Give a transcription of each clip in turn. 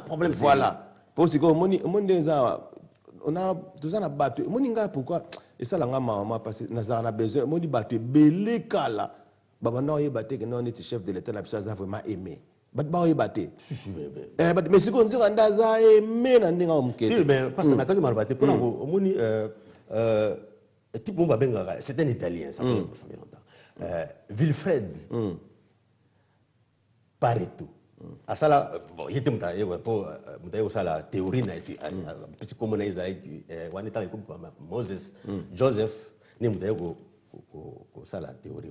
problème. Voilà. Parce que on a tout ça na battu. Pourquoi et ça la maman parce que nous avons besoin. Moi dit battu belé kala. Baba non y battu que non est chef de l'État la personne a vraiment aimé. Ba y battu. Mais si on dit qu'on a aimé na ndinga omkete. Mais parce que na quand tu m'as battu pour on dit type on va bien c'est un Italien ça fait longtemps. Wilfred Pareto. À ça là, bon, il était pour la théorie na ici, parce que comme on a dit, on est avec Moses, Joseph, ni mutaye ko ça la théorie.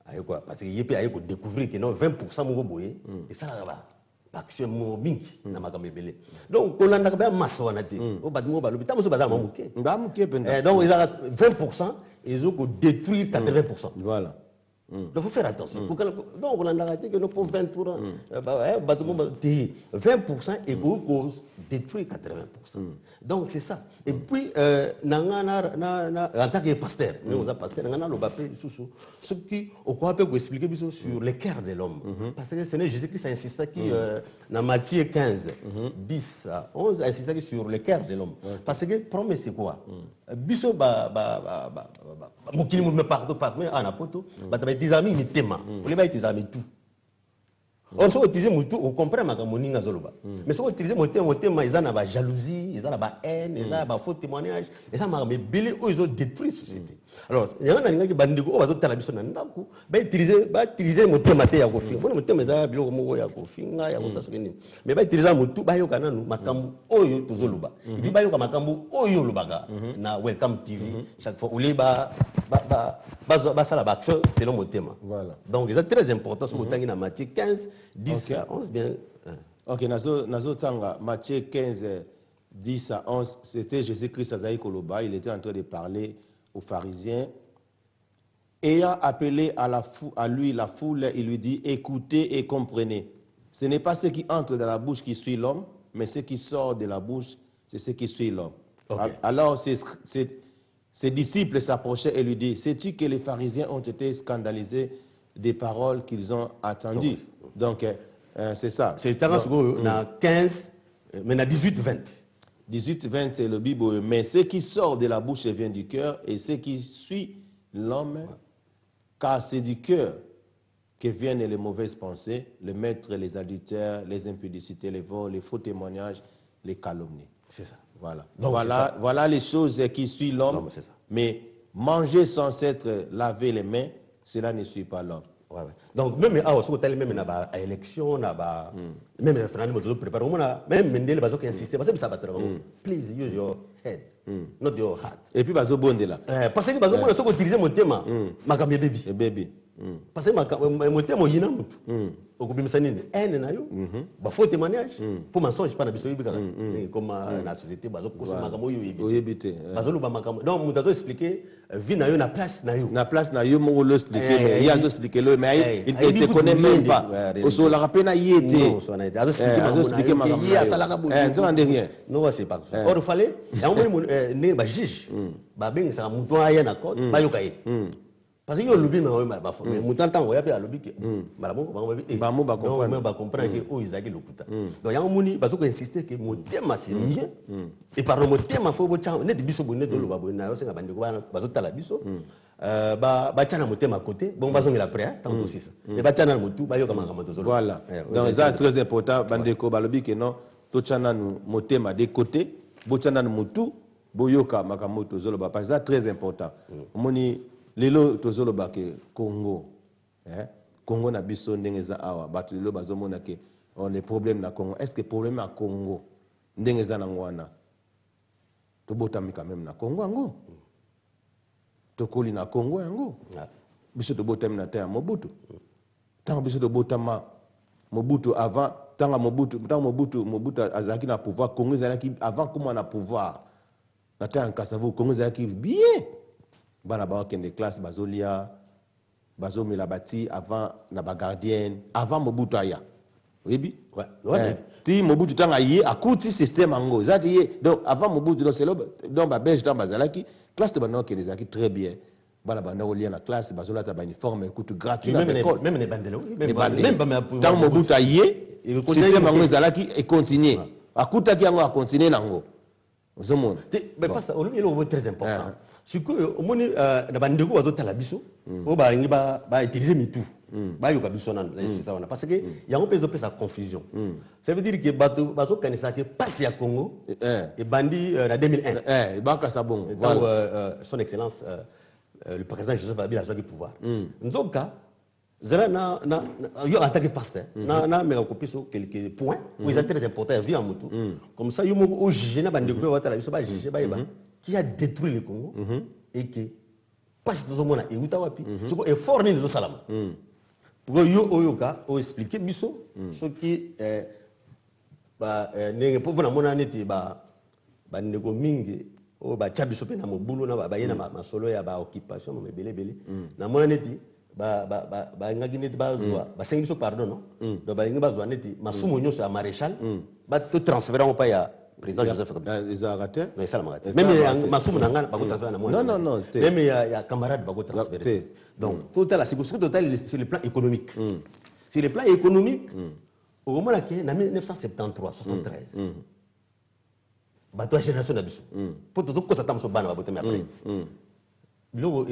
Ayo quoi, parce que il peut ayo découvrir que non 20% mo boye et ça là ba action mo mingi na makamebele. Donc on a bien masse wana te. O badimo ba lobi tamoso bazala mamuke. Ba muke penda. Donc ils ont 20%, ils ont détruire 80%. Voilà. Donc, il faut faire attention. Donc, on a arrêté que nous pouvons 20%, 20% et qu'on détruit 80%. Donc, c'est ça. Et puis, en tant que pasteur, nous sommes pasteurs, nous avons ce qui, on peut expliquer sur le cœur de l'homme. Parce que c'est Jésus-Christ a insisté dans Matthieu 15, 10 à 11, a insisté sur le cœur de l'homme. Parce que, promesse, c'est quoi? Biso mokili me partout partout en apoto tes amis ni tema on les tes amis tout on se utiliser mutu on comprend ma moninga zoloba mais si on utiliser mon tema ils ont la jalousie ils ont la haine ils ont la faux témoignage ils ont mais belé ils ont détruit société alors il y a un qui bandiko va tala biso na ndako ba utiliser mon tema te ya kofi mon tema za bilo moko ya kofi nga ya kosa sokeni mais ba utiliser mutu ba yoka nanu makambu oyo tozoloba et puis ba yoka makambu oyo lobaga na Welcome TV chaque fois uliba ça la action selon mon thème. Voilà. Donc c'est très important sur le temps dans Matthieu 15 10 à 11 bien. OK, nazo tanga Matthieu 15 10 à 11, c'était Jésus-Christ Azaï Koloba, il était en train de parler aux pharisiens. Ayant appelé à lui la foule, il lui dit écoutez et comprenez. Ce n'est pas ce qui entre dans la bouche qui suit l'homme, mais ce qui sort de la bouche, c'est ce qui suit l'homme. Okay. Alors ses disciples s'approchaient et lui disaient, sais-tu que les pharisiens ont été scandalisés des paroles qu'ils ont entendues? Donc, c'est ça. C'est 15, mais 18-20. 18-20, c'est le Bible. Mais ce qui sort de la bouche vient du cœur, et ce qui suit l'homme, car c'est du cœur que viennent les mauvaises pensées, le maître, les adultères, les impudicités, les vols, les faux témoignages, les calomnies. C'est ça. Voilà. Donc, voilà les choses qui suivent l'homme. Mais manger sans s'être lavé les mains, cela ne suit pas l'homme. Ouais. Donc, même à l'élection, même le référendum, même Mendele qui insiste, parce que ça va être please use your head, not your heart. Et puis, bazo bonde là. Parce que bazo bonde, ça utiliser mon thème, makame baby. Parce que mon thème, il y a un moutou. Faux témoignage pour mensonge pas na biso yibika comme na société bazo kosa makamo yo yibite donc mudazo expliquer vie na yo na place na yo mo lo expliquer il y a expliquer le mais il te connaît même pas au la rappel na yete azo expliquer makamo ya salaka bo tu en rien non c'est pas ça or fallait ya mo ne ba juge ba bengi sa mutu aya na court ba yokaye parce que yo lobi na o ba fo mais mutantan o ya pe alobi ke ba mo ba comprendre que o izaki lokuta donc ya moni bazo ko insister que mon thème c'est bien et par le thème faut bo tchan net biso bo net lo ba bo na yo senga bandiko bazo tala biso ba tchan na mo thème à côté bon bazo ngela après tant aussi ça et ba tchan na mo tout ba yo kama kama to voilà donc ça très important bandiko balobi que non to tchan na mo thème de côté bo tchan na mo tout boyoka makamoto zolo ba parce que ça très important moni lelo tozolo bake Congo Congo na biso ndenge za awa bato lelo bazomona ke on est problème na Congo est-ce que problème à Congo ndenge za nangwana to botami quand même na Congo ngo to koli na Congo ngo biso to botami na terre Mobutu tant biso to botama Mobutu avant tant Mobutu azaki na pouvoir Congo azaki avant comment na pouvoir na terre Kassavu Congo azaki bien bana ba kende classe bazolia bazomela bati avant na ba gardienne avant Mobutu aya oui ti Mobutu tanga yé akuti système ango zati donc avant Mobutu donc c'est donc ba belge dans bazalaki classe de bana kende zaki très bien bana banda ko lien na classe bazola ta ba uniforme écoute gratuit même na école même les bandelo même ba tant Mobutu ayé système ngo ezalaki et continuer akuta ki yango a continuer nango ozomona mais pas ça on est très important c'est que au moni na bandeko bazotala biso o ba ngi ba utiliser mitu ba yoka biso nan c'est ça on a parce que yango peso pesa confusion ça veut dire que bazo kanisa que passe ya Congo et bandi na 2001 ba ka sabon son excellence le président Joseph Kabila a eu pouvoir nzoka zera na yo en tant que pasteur na me ko piso quelques points où ils sont très importants vu en moto comme ça yo mo au juger na bandeko ba tala biso ba juger ba qui a détruit le Congo et que passe tout le monde et uta wapi ce ko effort ni zo salama pour yo oyoka o expliquer biso ce qui ba nenge pour na mona neti ba ndeko mingi o ba chabiso pe na mobulu na ba yena masolo ya ba occupation mo belé na mona neti ba ngaki neti ba zwa ba sengi biso pardon non do ba ngi ba zwa neti masumo nyoso ya maréchal ba to transférer on pa ya président Joseph Kabila ezarate mais ça la même masumo nanga ba ko transférer na mona non même ya camarade ba ko transférer donc total c'est total sur le plan économique sur le plan économique au moment là que en 1973 73 bato ya génération na biso po to ko satam so bana ba bote mais après bilo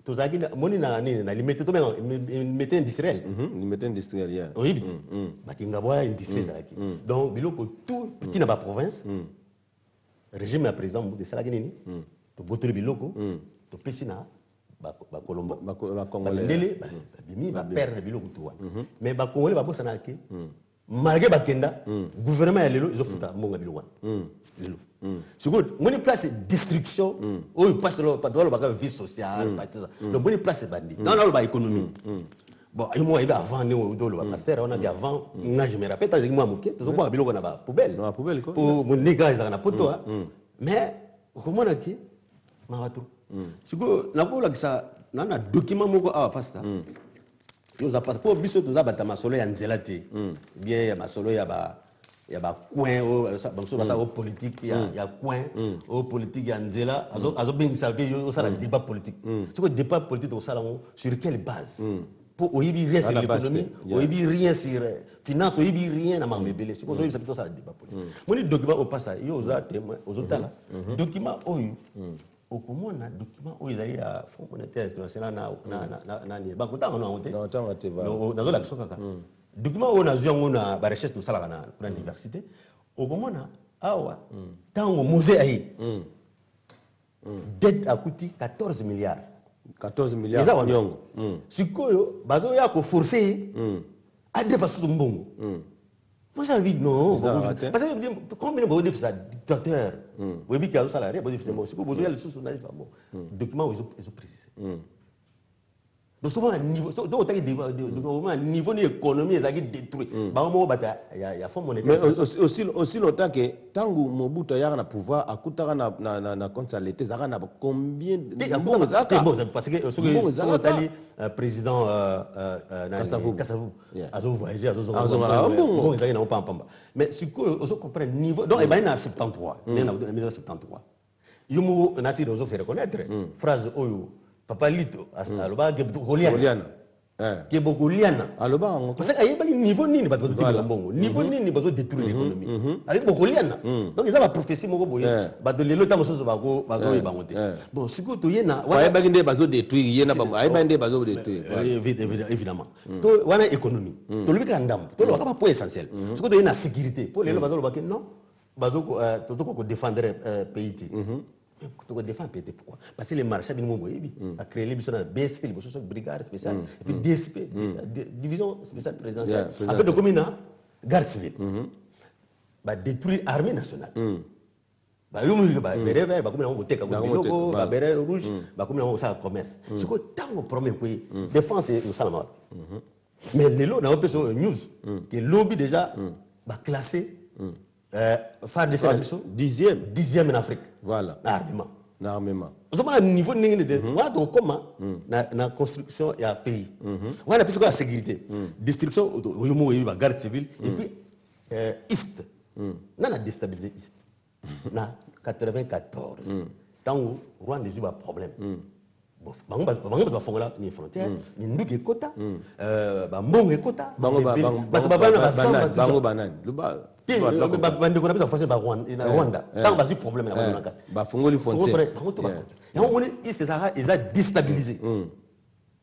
to zaki moni na nini na limité to limité industriel limité industriel ya oui bakinga boya industrie zaki donc bilo ko tout petit na ba province régime ya président Mobutu sala nini to botoli biloko to pesina ba kolombo ba congolais ndele bimi ba perdre biloko to wana mais ba congolais ba bosana ke malgré bakenda gouvernement ya lelo izofuta mbonga biloko wana lelo c'est good moni place destruction o passe le patron ba vie sociale pas tout ça le moni place bandi dans la économie bon et moi avant ne do le pasteur on a dit avant nga je me rappelle t'as moi moké tout ça biloko na ba poubelle na poubelle ko pour mon nigga za na poto mais comment na ki ma watu c'est good na ko la ça na document moko a pasta yo za passe pour biso to za bata masolo ya nzela te bien ya masolo ya ba coin au ça au politique ya coin au politique ya nzela azo bien ça que yo ça la débat politique c'est que débat politique au salon sur quelle base pour oyibi rien sur l'économie oyibi rien sur finance oyibi rien na mambele c'est que oyibi ça plutôt ça débat politique mon document au passage yo za témoin aux otala document oyo okomona document oyo ezali ya Fonds monétaire international na ba kotanga na honte na zo la biso kaka document oyo nazwi yango na ba recherche tosalaka na université okomona awa ntango musée ayi dette akuti 14 milliards nyongo sikoyo bazoya koforce adefa susu mbongo moi j'ai envie non parce que combien de fois dictateur oui bi ka salarié bo c'est moi sikoyo bozoya le susu na fa bon document ils ont précisé donc souvent niveau donc niveau de l'économie est détruit ba mo bata ya Fonds monétaire mais aussi longtemps que tangu Mobutu ya na pouvoir akutaka na compte saleté zaka na combien bon parce que ce tali président Kasavubu azo voyager bon ils n'ont pas pamba mais ce que on comprend niveau donc il y a 73 en 1973 yumu nasir ozo faire reconnaître phrase oyo Papa Lito aloba Goliana ke Goliana aloba parce que ayeba niveau nini bato de mbongo niveau nini bazo détruire l'économie avec Goliana donc ils ont la prophétie moko boye bato lelo ta mososo bako yeba ngote bon siko to yena ayeba ngende bazo détruire yena ba ayeba ngende bazo détruire évidemment to wana économie to lobika ndam to lo ka point essentiel siko to yena sécurité pour lelo bazo lobaka non bazo to ko défendre pays tu défends PT pourquoi parce que les marchés a créé les BSP les brigades spéciales et puis DSP division spéciale présidentielle après de commune garde civile ba détruire l'armée nationale ba yomu ba bere ba comme on bote ka logo ba bere rouge ba comme on ça commerce c'est que tant au premier pays défense et salama mais les lots na opeso news que lobby déjà ba classé phare de sélection 10e en Afrique voilà l'armement on a un niveau de voilà donc comment na construction et un pays on a plus que la sécurité destruction au la garde civile et puis East on a déstabilisé East na 94 tant où Rwanda a eu un problème bango ba fongola ni frontière ni nduki kota ba mbongo kota bango banani bande ko na bisa forcer ba Rwanda tant ba si problème na bango nakata ba fongoli frontière yango moni c'est ça ils a déstabilisé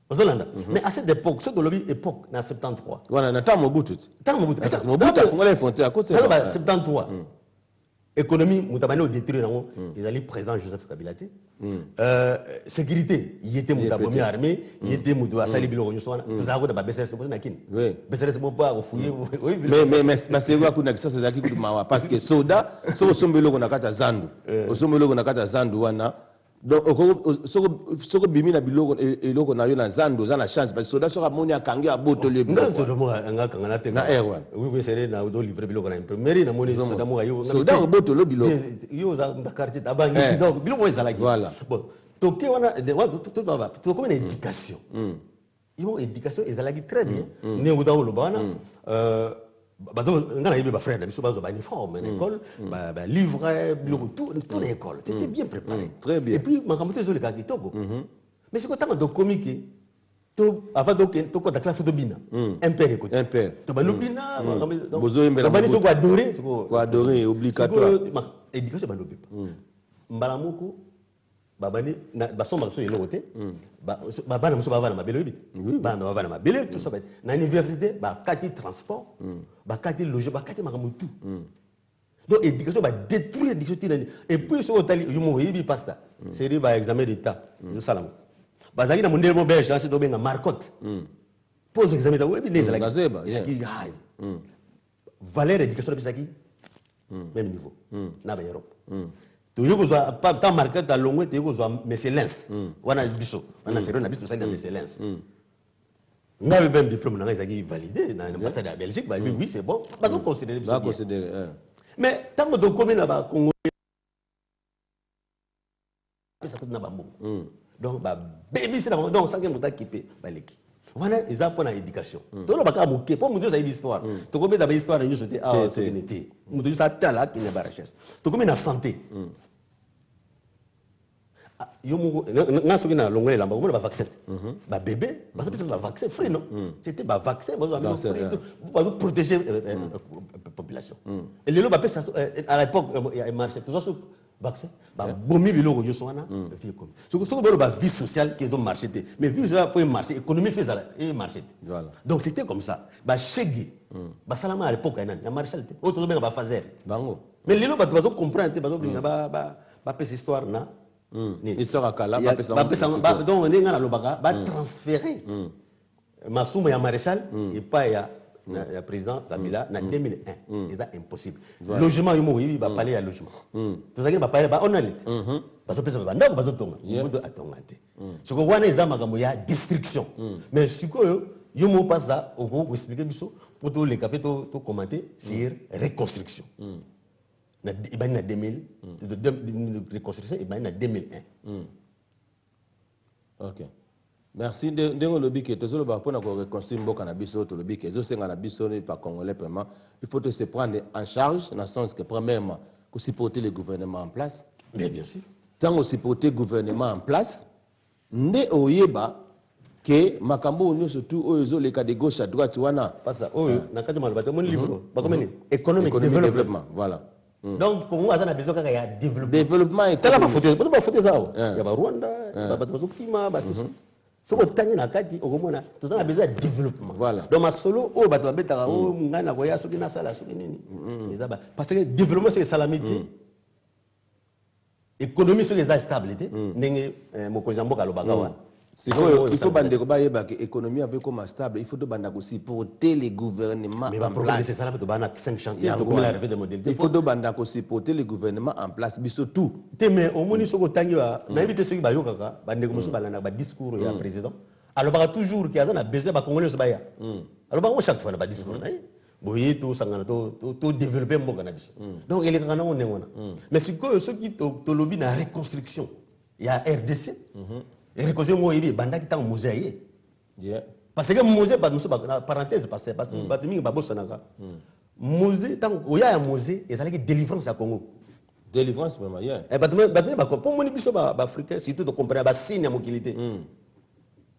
Ozolanda mais à cette époque ce de lobby époque na 73 wana na tamo butu a fongoli frontière à cause de 73 économie mutabani au détruire nango ils allaient président Joseph Kabila sécurité il était mutabomi armée il était mutu asali biloko nyoso wana tozako de ba BCS na kin BCS mo pas refouiller mais c'est quoi kuna kisa c'est zaki kumawa parce que soda so sombelo na kata zandu osombelo na kata zandu wana donc soko bimi na biloko eloko na yo na zando za na chance parce que soda soka moni akangi aboto le biloko soda mo nga kangana te na erwa oui c'est na do livrer biloko na imprimerie na moni soda mo yo soda aboto le biloko yo za quartier tabangi donc biloko ezalaki voilà bon toke wana tout comme une éducation ils éducation ezalaki très bien ne nguta oloba wana ngana yebe ba frère na biso bazo ba uniforme à l'école ba livret tout l'école c'était bien préparé très bien et puis makamute zo le kakitoko mais c'est quand de comique to avant to ko dakla photo bina impère écoute impère to ba bina bozo yembela ba ni zo ko adorer obligatoire éducation ba lobi mbala moko babani ba somba so yelo te ba bana muso ba vana mabelo bit bana ba vana mabelo tout ça na université ba kati transport ba kati logement ba kati makamutu donc éducation ba détruire éducation et puis so tali yumo yibi pasta série ba examen d'état zo salam ba zaki na mondel mo be chance do benga marcotte pose examen da webi neza la valeur éducation bisaki même niveau na ba Europe to yoko zo pas tant marqué ta longue te yoko zo excellence wana biso wana sérieux na biso ça na excellence ngabe même diplôme na ngaki validé na ambassade de Belgique ba oui c'est bon pas on considérer biso mais tant que comme na ba Congo ça tout na bambo donc ba baby c'est donc ça que muta kipé ba leki wana ils apprennent à l'éducation to lo baka muke po muto ça histoire to ko beta ba histoire ñu soté ah ce qui n'était muto ça tala qui n'est pas richesse to ko na santé yo mo nga soki na longole lamba ko ba vaccin ba bébé ba ça ba vaccin free non c'était ba vaccin ba free pour protéger population et les lo ba pesa à l'époque il marchait tout ça vaccin ba bomi biloko yo sona vie comme so ba vie sociale qui ont marché mais vie sociale pour marcher économie fait ça et marché voilà donc c'était comme ça ba chegi ba salama à l'époque na marshal te auto ba fazer bango mais lelo ba tu comprendre ba binga ba pesa histoire na histoire akala ba pesa donc on est na lobaka ba transférer masuma ya maréchal et pas ya le président Kabila en 2001 c'est impossible logement yo mo yi ba parler ya logement to ça va parler ba on a lit parce que pesa ba ndako ba zotonga mudo atonga te ce ko wana eza makambo ya destruction mais sikoyo yo mo passe ça au ko expliquer biso pour tous les capitaux to commenter sur reconstruction na ibani na 2000 de reconstruction ibani na 2001 OK. Merci. Ndenge lobi ke tozolo ba pona ko reconstruire mboka na biso to lobi ke zo senga na biso ne pas congolais vraiment il faut se prendre en charge dans le sens que premièrement que supporter le gouvernement en place mais bien sûr tant que supporter le gouvernement en place nde oyeba que makambo nyo surtout oyo les cas de gauche à droite wana pas ça oyo na kati malobata mon livre ba comme économique développement voilà donc pour moi ça na besoin kaka ya développement et tala ba faute ça ya ba Rwanda ba bato kima ba tout ça ce que tu as na kati okomona tout a besoin de développement voilà donc ma solo o bato betaka o ngana ko ya soki na sala soki nini ezaba parce que développement c'est salamité économie c'est les stabilité ndenge mokonzi mboka lobaka wana il faut bande ko bayeba que économie avec comme stable il faut de bande ko supporter les gouvernements mais en place c'est ça ba na 5 chantiers to comme la revue de modèle il faut de bande ko supporter les gouvernements en place biso tout te mais au moni soko tangi ba na éviter ceux qui ba yokaka bande ko muso balana ba discours ya président alors ba toujours qui a besoin ba congolais ba ya alors ba chaque fois na ba discours na boye to sangana to développer mboka na biso donc il est kana on ngona mais ceux qui to lobby na reconstruction il y a RDC et reconstruction mo yibi bandaki tant musée parce que musée ba muso ba parenthèse parce que ba mingi ba bosana ka musée tant oya ya musée ezalaki délivrance à Congo délivrance vraiment hier. Pour mon biso africain surtout de comprendre ba signe à mokilité.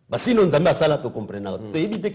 Ba signe on zamba sala to comprendre. To éviter